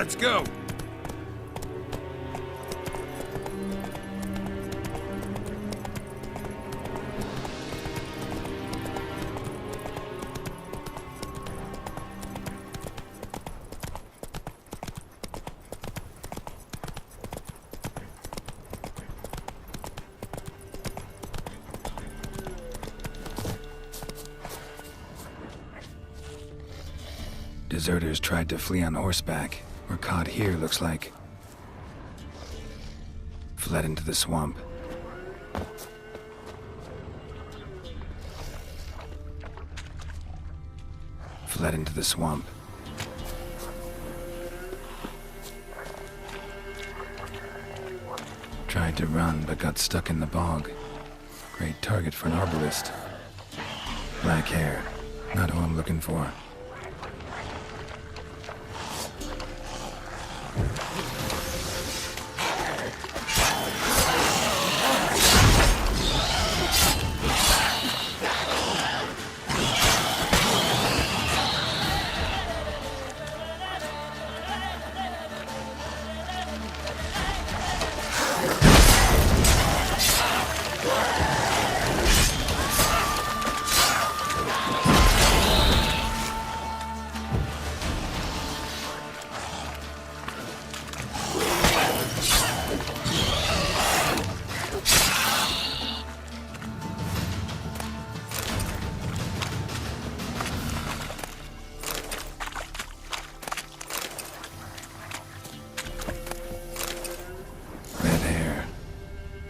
Let's go! Deserters tried to flee on horseback. Were caught here, looks like. Fled into the swamp. Fled into the swamp. Tried to run, but got stuck in the bog. Great target for an arbalist. Black hair. Not who I'm looking for.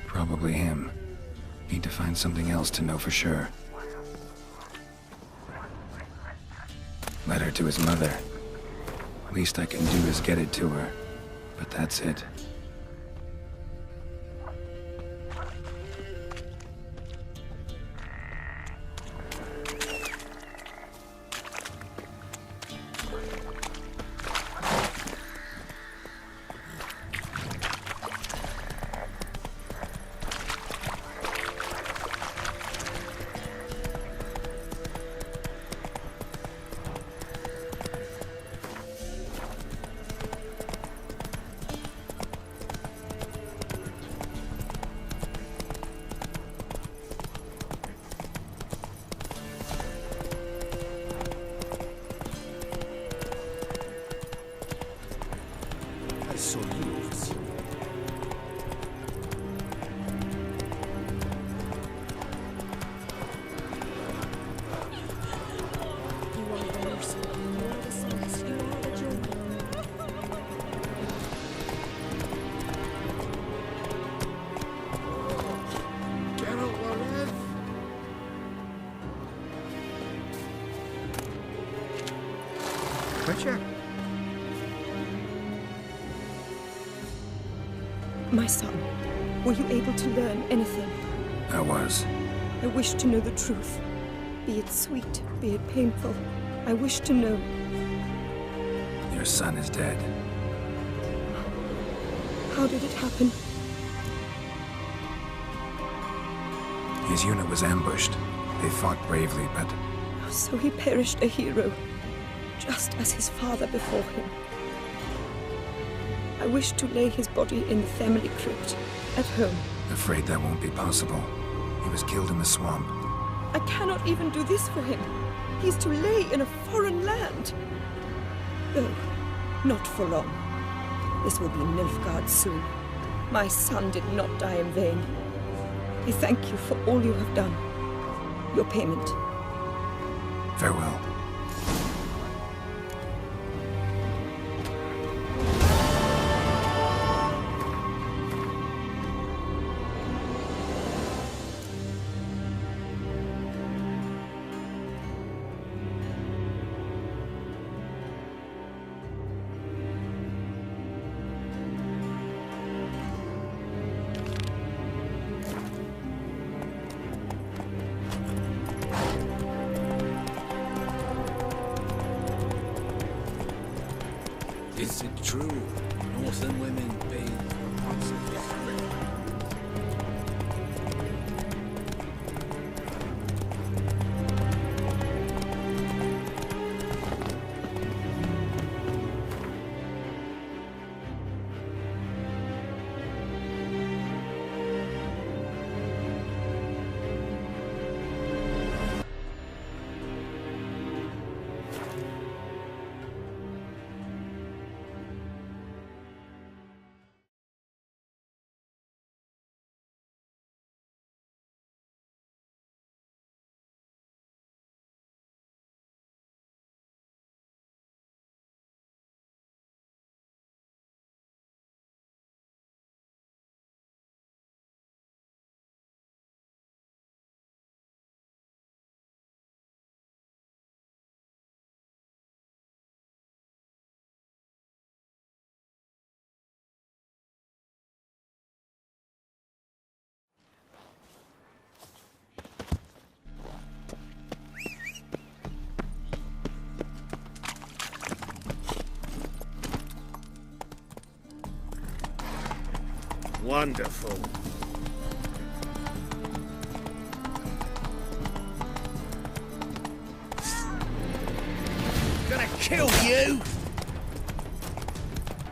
Probably him. Need to find something else to know for sure. Letter to his mother. Least I can do is get it to her. But that's it. My son, were you able to learn anything? I was. I wish to know the truth. Be it sweet, be it painful. I wish to know. Your son is dead. How did it happen? His unit was ambushed. They fought bravely, but... So he perished a hero, just as his father before him. I wish to lay his body in the family crypt, at home. Afraid that won't be possible. He was killed in the swamp. I cannot even do this for him. He's to lay in a foreign land. No, not for long. This will be Nilfgaard soon. My son did not die in vain. I thank you for all you have done. Your payment. Farewell. Is it true? Northern women bathe constantly. Wonderful. Gonna kill you!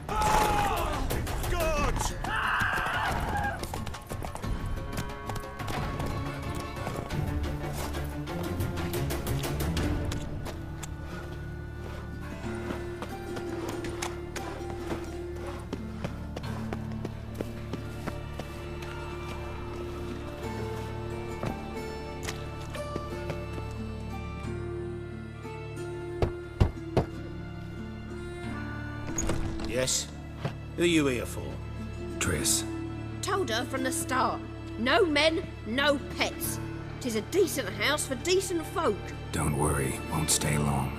God! Yes? Who are you here for? Triss. Told her from the start. No men, no pets. 'Tis a decent house for decent folk. Don't worry, won't stay long.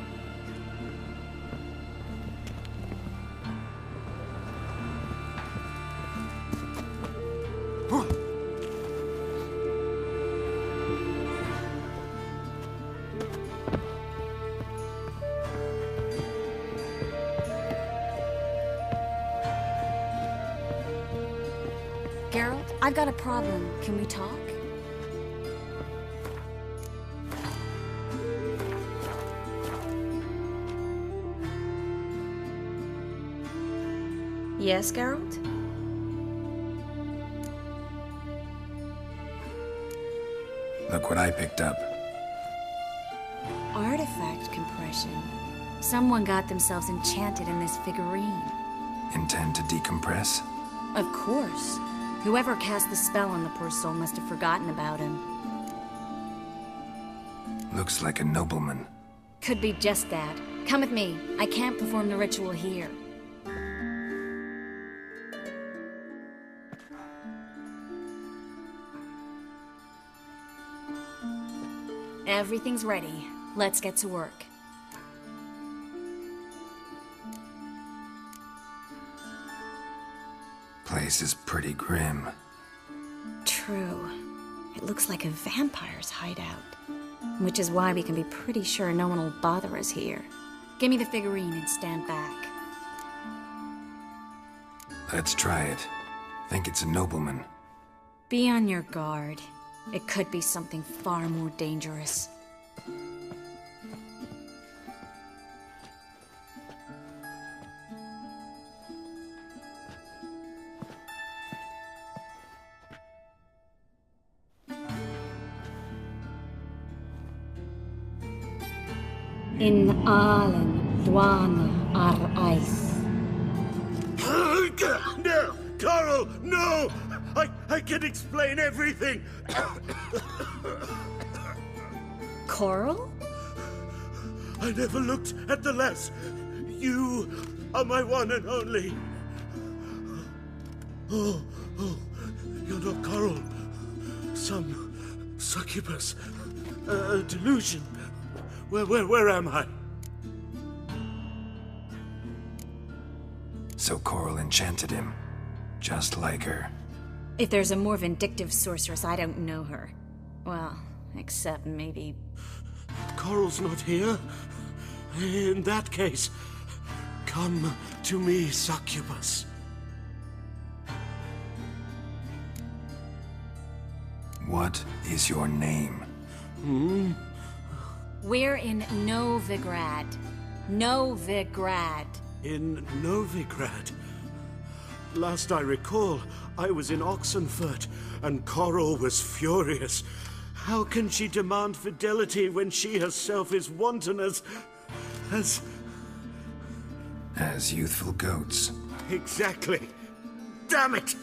Geralt, I've got a problem. Can we talk? Yes, Geralt? Look what I picked up. Artifact compression. Someone got themselves enchanted in this figurine. Intend to decompress? Of course. Whoever cast the spell on the poor soul must have forgotten about him. Looks like a nobleman. Could be just that. Come with me. I can't perform the ritual here. Everything's ready. Let's get to work. Place is pretty grim. True. It looks like a vampire's hideout. Which is why we can be pretty sure no one will bother us here. Give me the figurine and stand back. Let's try it. Think it's a nobleman. Be on your guard. It could be something far more dangerous. In Allen, Dwana, ar Eis. No! Coral, no! I can explain everything! Coral? I never looked at the lass. You are my one and only. Oh, you're not Coral. Some succubus. A delusion. Where am I? So Coral enchanted him. Just like her. If there's a more vindictive sorceress, I don't know her. Well, except maybe... Coral's not here? In that case, come to me, succubus. What is your name? We're in Novigrad. Novigrad. In Novigrad? Last I recall, I was in Oxenfurt, and Coral was furious. How can she demand fidelity when she herself is wanton as youthful goats. Exactly. Damn it!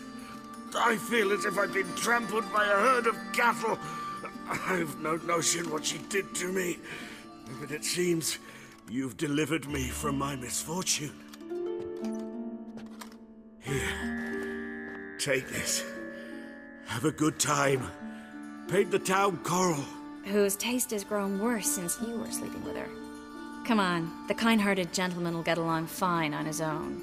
I feel as if I've been trampled by a herd of cattle. I've no notion what she did to me, but it seems you've delivered me from my misfortune. Here, take this. Have a good time. Paint the town Coral. Whose taste has grown worse since you were sleeping with her. Come on, the kind-hearted gentleman will get along fine on his own.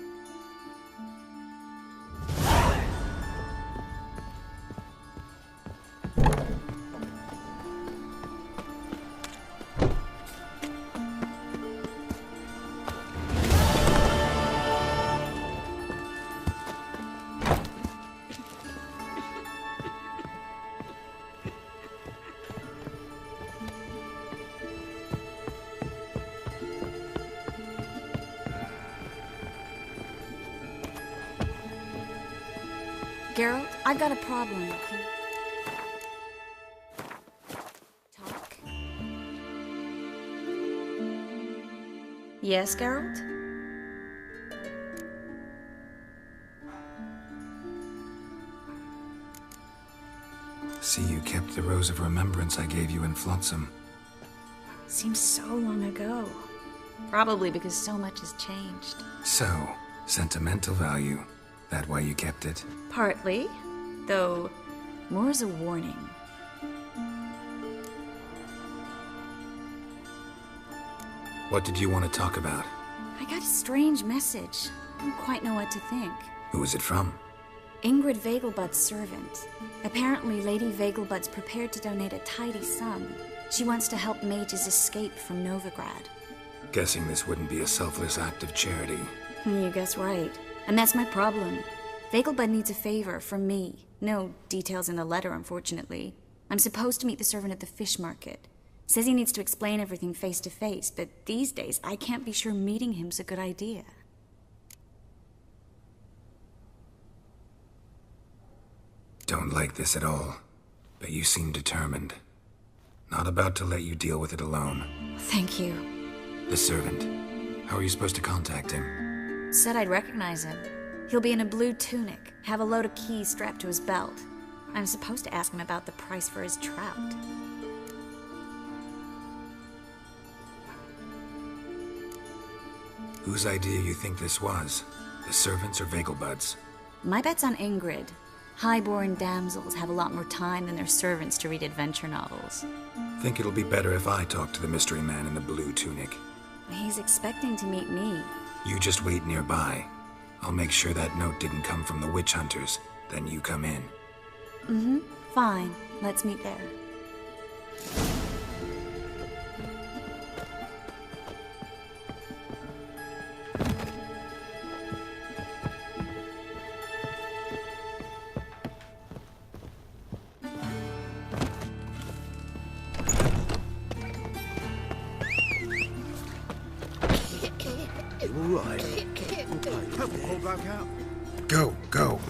Geralt, I've got a problem. Talk? Yes, Geralt? See, you kept the Rose of Remembrance I gave you in Flotsam. Seems so long ago. Probably because so much has changed. So, sentimental value. That why you kept it? Partly, though more as a warning. What did you want to talk about? I got a strange message. I don't quite know what to think. Who was it from? Ingrid Vegelbud's servant. Apparently, Lady Vegelbud's prepared to donate a tidy sum. She wants to help mages escape from Novigrad. Guessing this wouldn't be a selfless act of charity. You guess right. And that's my problem. Vegelbud needs a favor from me. No details in the letter, unfortunately. I'm supposed to meet the servant at the fish market. Says he needs to explain everything face to face, but these days I can't be sure meeting him's a good idea. Don't like this at all, but you seem determined. Not about to let you deal with it alone. Thank you. The servant. How are you supposed to contact him? Said I'd recognize him. He'll be in a blue tunic, have a load of keys strapped to his belt. I'm supposed to ask him about the price for his trout. Whose idea you think this was? The servants or Vegelbud's? My bet's on Ingrid. High-born damsels have a lot more time than their servants to read adventure novels. Think it'll be better if I talk to the mystery man in the blue tunic. He's expecting to meet me. You just wait nearby. I'll make sure that note didn't come from the witch hunters. Then you come in. Mm-hmm. Fine. Let's meet there. Go, go.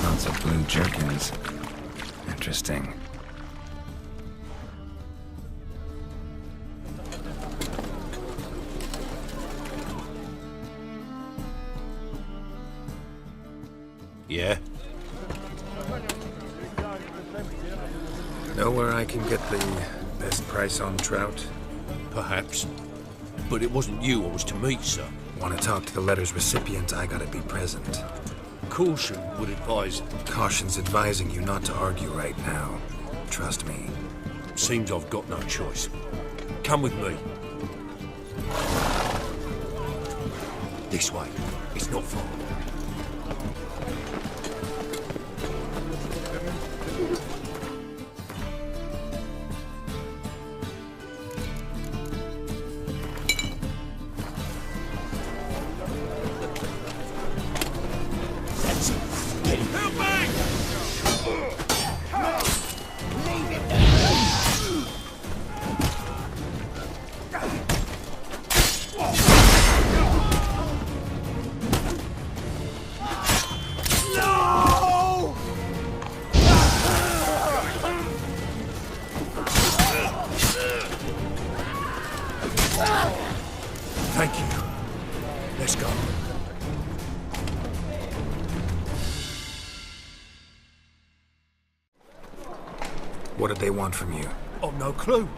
Lots of blue jerkins. Interesting. Yeah? Know where I can get the best price on trout? Perhaps. But it wasn't you I was to meet, sir. Want to talk to the letter's recipient, I gotta be present. Caution would advise. Caution's advising you not to argue right now. Trust me. Seems I've got no choice. Come with me. This way. It's not far. Thank you. Let's go. What did they want from you? I've no clue.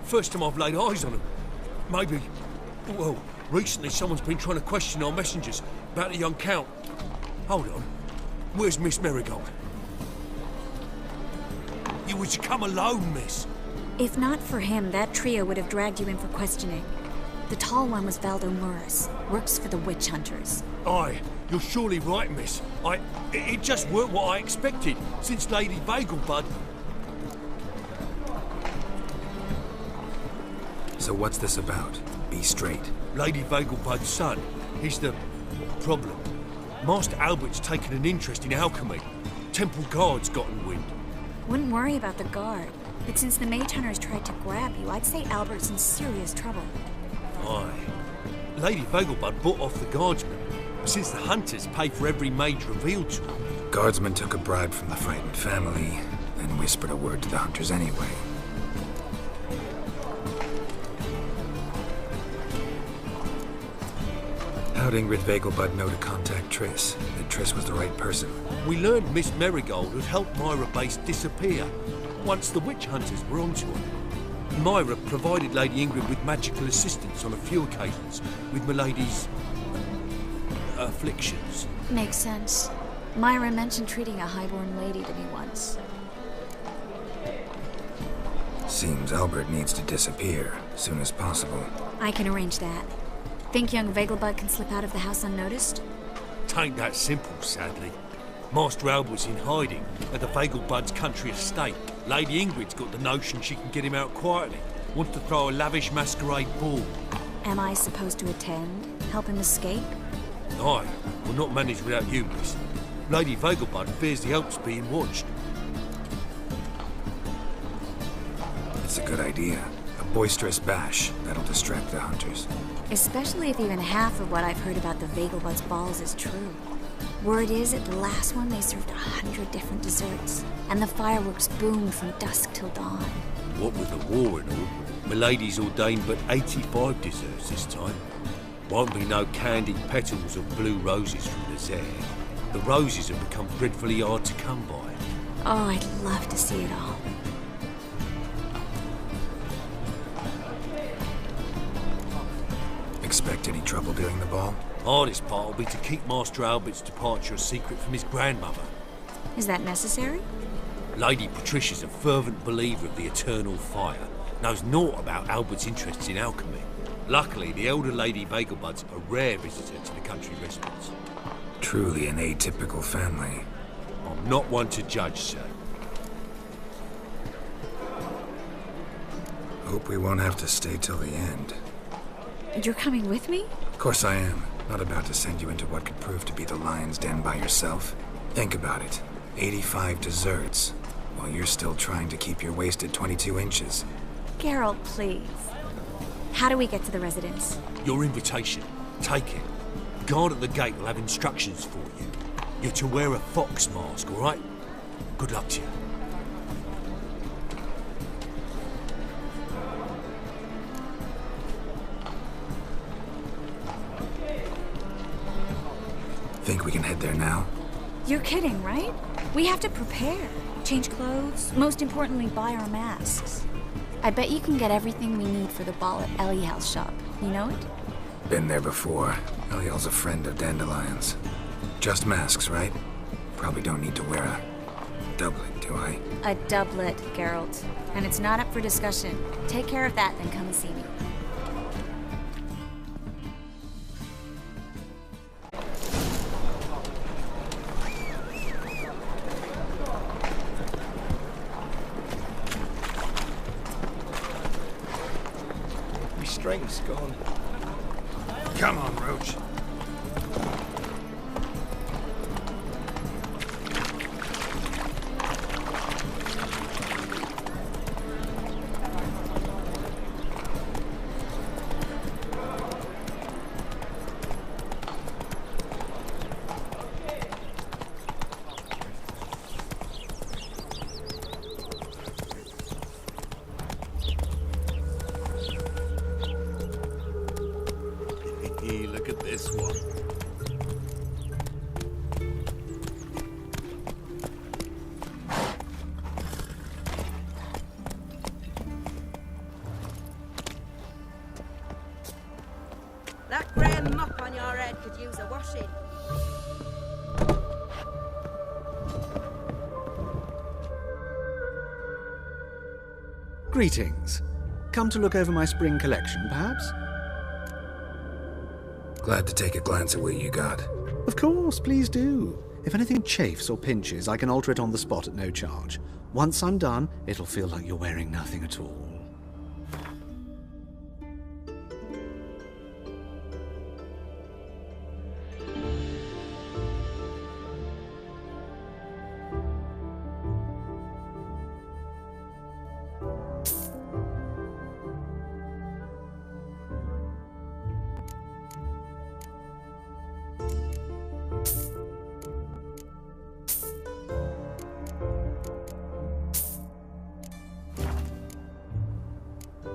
First time I've laid eyes on them. Maybe... Well, recently someone's been trying to question our messengers about the young Count. Hold on. Where's Miss Marigold? You was to come alone, miss. If not for him, that trio would have dragged you in for questioning. The tall one was Valdo Murris. Works for the witch hunters. Aye, you're surely right, miss. It just weren't what I expected, since Lady Vegelbud... So what's this about? Be straight. Lady Vegelbud's son, he's the problem. Master Albert's taken an interest in alchemy. Temple guards gotten wind. Wouldn't worry about the guard. But since the mage hunters tried to grab you, I'd say Albert's in serious trouble. Aye. Lady Vegelbud bought off the guardsmen, since the hunters pay for every mage revealed to them. Guardsmen took a bribe from the frightened family, then whispered a word to the hunters anyway. How'd Ingrid Vegelbud know to contact Triss? That Triss was the right person? We learned Miss Marigold had helped Myra Base disappear once the witch hunters were onto her. Myra provided Lady Ingrid with magical assistance on a few occasions with Milady's... afflictions. Makes sense. Myra mentioned treating a highborn lady to me once. Seems Albert needs to disappear as soon as possible. I can arrange that. Think young Vegelbud can slip out of the house unnoticed? Tain't that simple, sadly. Master Albert's in hiding at the Vegelbud's country estate. Lady Ingrid's got the notion she can get him out quietly. Wants to throw a lavish masquerade ball. Am I supposed to attend? Help him escape? Aye, will not manage without you, miss. Lady Vegelbud fears the Alps being watched. It's a good idea. A boisterous bash. That'll distract the hunters. Especially if even half of what I've heard about the Vegelbud's balls is true. Word is, at the last one, they served 100 different desserts, and the fireworks boomed from dusk till dawn. What with the war and all, Milady's ordained but 85 desserts this time. Won't be no candied petals of blue roses from the Zaire. The roses have become dreadfully hard to come by. Oh, I'd love to see it all. Expect any trouble during the ball? Hardest part will be to keep Master Albert's departure a secret from his grandmother. Is that necessary? Lady Patricia's a fervent believer of the eternal fire, knows naught about Albert's interests in alchemy. Luckily, the elder Lady Vegelbud's a rare visitor to the country residence. Truly an atypical family. I'm not one to judge, sir. Hope we won't have to stay till the end. You're coming with me? Of course I am. Not about to send you into what could prove to be the lion's den by yourself. Think about it. 85 desserts, while you're still trying to keep your waist at 22 inches. Geralt, please. How do we get to the residence? Your invitation. Take it. Guard at the gate will have instructions for you. You're to wear a fox mask, all right? Good luck to you. Think we can head there now? You're kidding, right? We have to prepare. Change clothes. Most importantly, buy our masks. I bet you can get everything we need for the ball at Eliel's shop. You know it? Been there before. Eliel's a friend of Dandelion's. Just masks, right? Probably don't need to wear a doublet, do I? A doublet, Geralt. And it's not up for discussion. Take care of that, then come and see me. Strength's gone. Come on, Roach. Look at this one. That grey mop on your head could use a washing. Greetings. Come to look over my spring collection, perhaps? Glad to take a glance at what you got. Of course, please do. If anything chafes or pinches, I can alter it on the spot at no charge. Once I'm done, it'll feel like you're wearing nothing at all.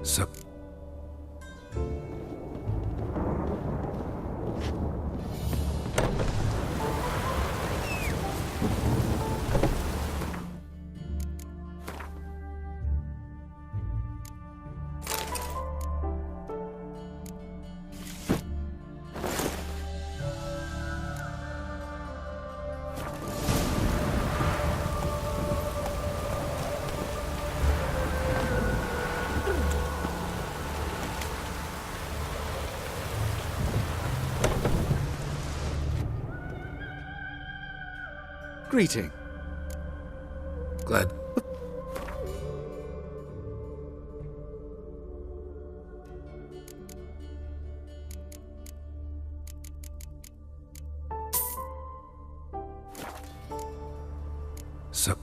So... Greeting. Glad... So...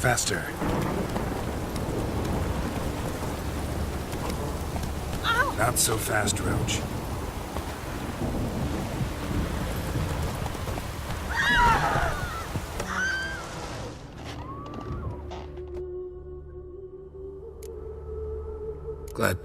Faster. Ow! Not so fast, Roach. Glad...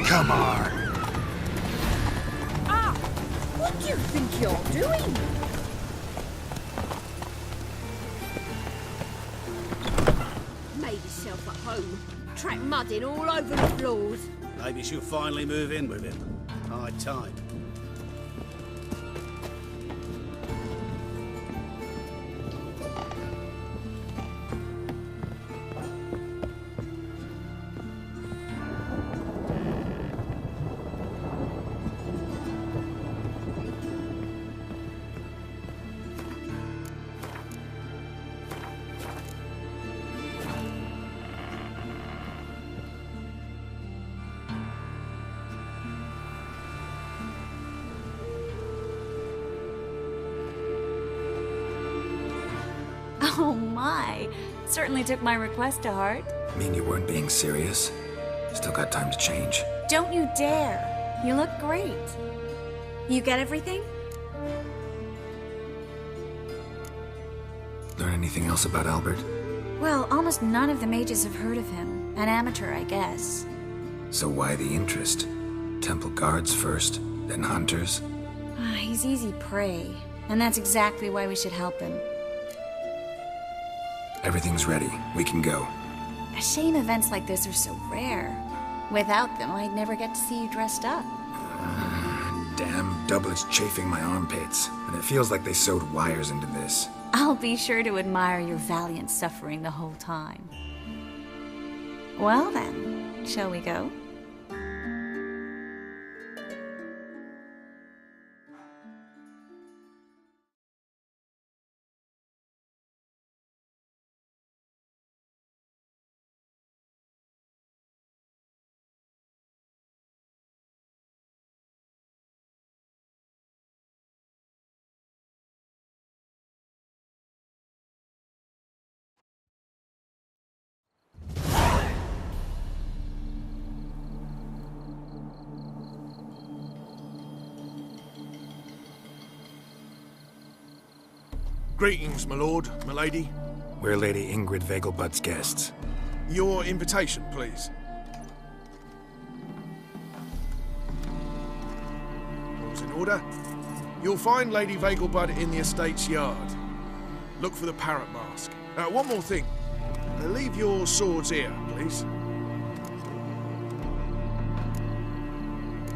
Come on. Ah! What do you think you're doing? Made yourself at home. Track mudding all over the floors. Maybe she'll finally move in with him. High time. Oh my. Certainly took my request to heart. Mean you weren't being serious? Still got time to change. Don't you dare. You look great. You get everything? Learn anything else about Albert? Well, almost none of the mages have heard of him. An amateur, I guess. So why the interest? Temple guards first, then hunters? He's easy prey. And that's exactly why we should help him. Everything's ready. We can go. A shame events like this are so rare. Without them, I'd never get to see you dressed up. Damn doublets chafing my armpits, and it feels like they sewed wires into this. I'll be sure to admire your valiant suffering the whole time. Well then, shall we go? Greetings, my lord, my lady. We're Lady Ingrid Vegelbud's guests. Your invitation, please. All's in order. You'll find Lady Vegelbud in the estate's yard. Look for the parrot mask. One more thing. Leave your swords here, please.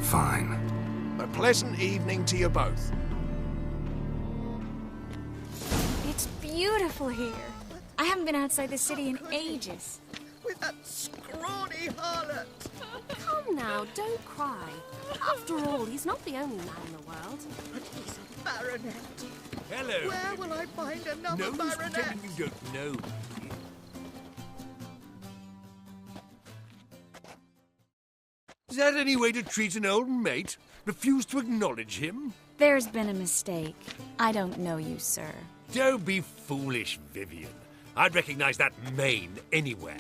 Fine. A pleasant evening to you both. It's beautiful here. I haven't been outside the city in ages. With that scrawny harlot. Come now, don't cry. After all, he's not the only man in the world. But he's a baronet. Hello. Where will I find another No, baronet? you don't know. Is that any way to treat an old mate? Refuse to acknowledge him? There's been a mistake. I don't know you, sir. Don't be foolish, Vivian. I'd recognize that mane anywhere.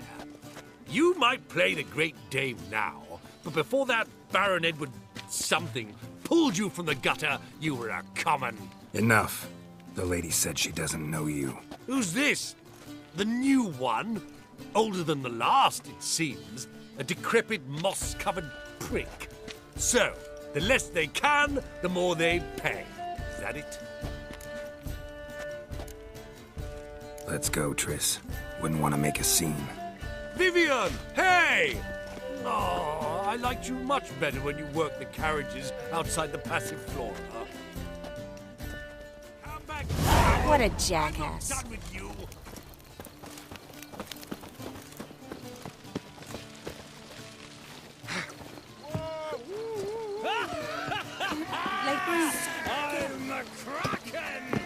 You might play the Great Dame now, but before that Baron Edward something pulled you from the gutter, you were a common... Enough. The lady said she doesn't know you. Who's this? The new one? Older than the last, it seems. A decrepit, moss-covered prick. So, the less they can, the more they pay. Is that it? Let's go, Triss. Wouldn't want to make a scene. Vivian! Hey! Oh, I liked you much better when you worked the carriages outside the passive flora. Come back! What a I'm not jackass. done with you. I'm the Kraken!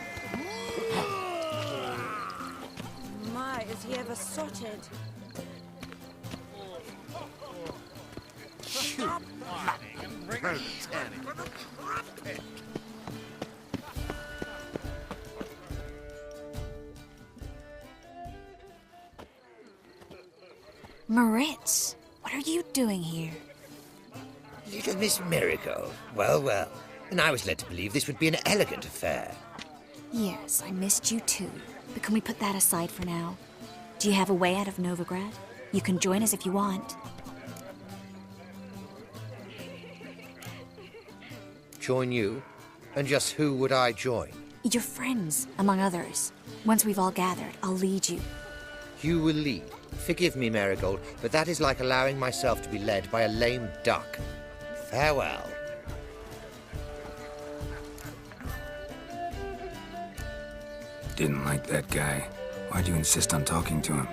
My, is he ever sotted? Moritz, what are you doing here? Little Miss Miracle. Well, well. And I was led to believe this would be an elegant affair. Yes, I missed you too. But can we put that aside for now? Do you have a way out of Novigrad? You can join us if you want. Join you? And just who would I join? Your friends, among others. Once we've all gathered, I'll lead you. You will lead. Forgive me, Marigold, but that is like allowing myself to be led by a lame duck. Farewell. Didn't like that guy. Why'd you insist on talking to him?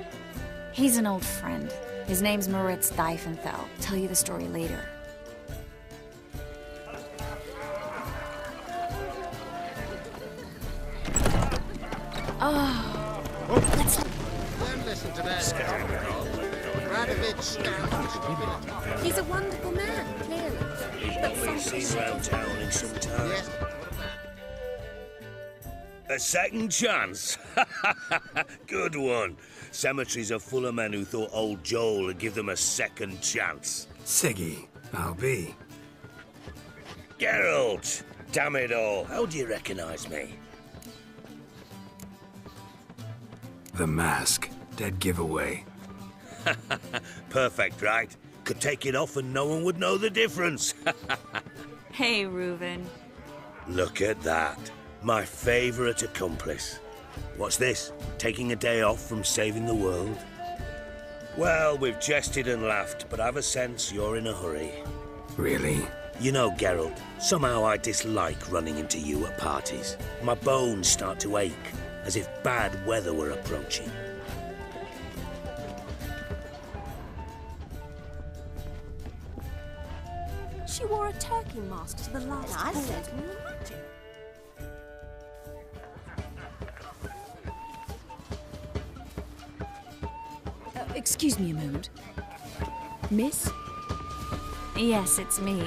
He's an old friend. His name's Moritz Diefenthal. Tell you the story later. Oh. Let's... Don't listen to that. He's a wonderful man, clearly. But something... around town in some time. Yes. A second chance? Good one. Cemeteries are full of men who thought old Joel would give them a second chance. Siggy, I'll be. Geralt! Damn it all. How do you recognize me? The mask. Dead giveaway. Perfect, right? Could take it off and no one would know the difference. Hey, Reuven. Look at that. My favorite accomplice. What's this? Taking a day off from saving the world? Well, we've jested and laughed, but I've a sense you're in a hurry. Really? You know, Geralt, somehow I dislike running into you at parties. My bones start to ache, as if bad weather were approaching. She wore a turkey mask to the last I ball. said, Excuse me a moment. Miss? Yes, it's me.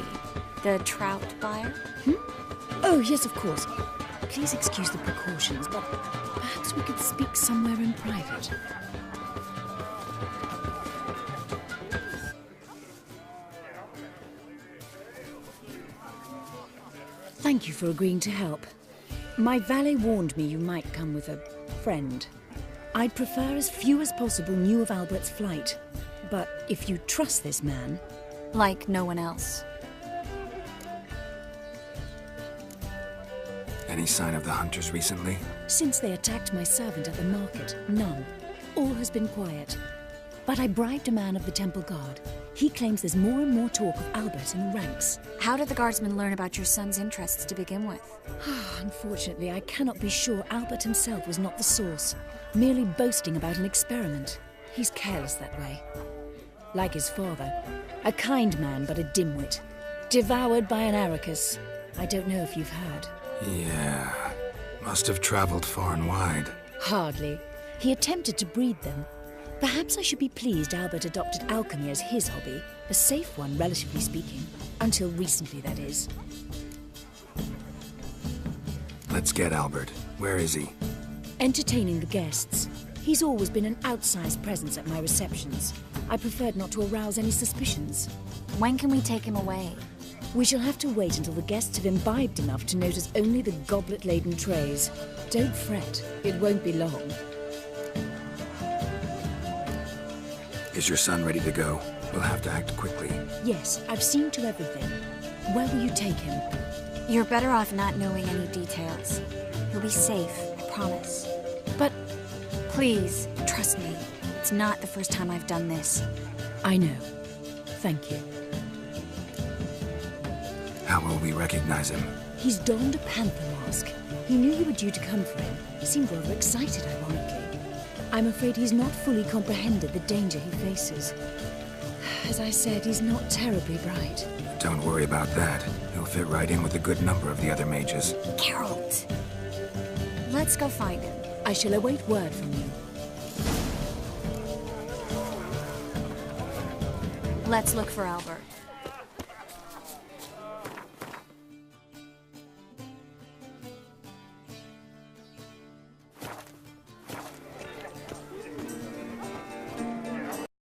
The trout buyer? Oh, yes, of course. Please excuse the precautions, but perhaps we could speak somewhere in private. Thank you for agreeing to help. My valet warned me you might come with a friend. I'd prefer as few as possible knew of Albert's flight. But if you trust this man... Like no one else. Any sign of the hunters recently? Since they attacked my servant at the market, none. All has been quiet. But I bribed a man of the Temple Guard. He claims there's more and more talk of Albert in the ranks. How did the guardsmen learn about your son's interests to begin with? Unfortunately, I cannot be sure Albert himself was not the source, merely boasting about an experiment. He's careless that way. Like his father, a kind man but a dimwit. Devoured by an Arrakis. I don't know if you've heard. Yeah. Must have traveled far and wide. Hardly. He attempted to breed them. Perhaps I should be pleased Albert adopted alchemy as his hobby. A safe one, relatively speaking. Until recently, that is. Let's get Albert. Where is he? Entertaining the guests. He's always been an outsized presence at my receptions. I preferred not to arouse any suspicions. When can we take him away? We shall have to wait until the guests have imbibed enough to notice only the goblet-laden trays. Don't fret, it won't be long. Is your son ready to go? We'll have to act quickly. Yes, I've seen to everything. Where will you take him? You're better off not knowing any details. He'll be safe, I promise. But... Please, trust me. It's not the first time I've done this. I know. Thank you. How will we recognize him? He's donned a panther mask. He knew you were due to come for him. He seemed rather excited, ironically. I'm afraid he's not fully comprehended the danger he faces. As I said, he's not terribly bright. Don't worry about that. He'll fit right in with a good number of the other mages. Geralt! Let's go find him. I shall await word from you. Let's look for Albert.